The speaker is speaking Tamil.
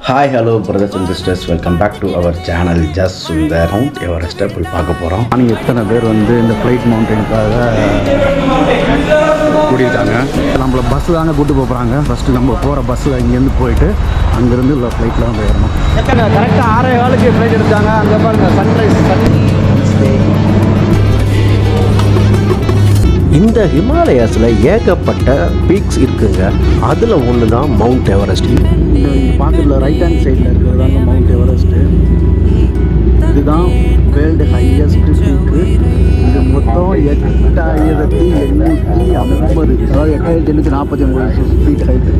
Hi hello brothers and sisters, welcome back to our channel just Sundar. Mount எவரெஸ்ட்டை போய் பார்க்க போகிறோம். ஆனால் எத்தனை பேர் வந்து இந்த ஃப்ளைட் மவுண்டனுக்காக கூட்டியிருக்காங்க. நம்மளை பஸ்ஸில் தானே கூப்பிட்டு போகிறாங்க. ஃபஸ்ட்டு நம்ம போகிற பஸ்ஸில் இங்கேருந்து போயிட்டு அங்கேருந்து இல்லை ஃப்ளைட்டில் வந்து ஏறணும். கரெக்டாக 6:15 ஃப்ளைட் எடுத்தாங்க. அங்கே பாருங்க சன்ரைஸ். இந்த ஹிமாலயாஸில் ஏகப்பட்ட பீக்ஸ் இருக்குங்க. அதில் ஒன்று தான் மவுண்ட் எவரெஸ்ட். இந்த பாக்கெட்டில் ரைட் ஹேண்ட் சைடில் இருக்கிறது தாங்க மவுண்ட் எவரெஸ்ட்டு. இதுதான் வேர்ல்டு ஹையஸ்ட் பீக்கு. இது மொத்தம் 8850, அதாவது 8849 ஃபீட் ஹைட்டு.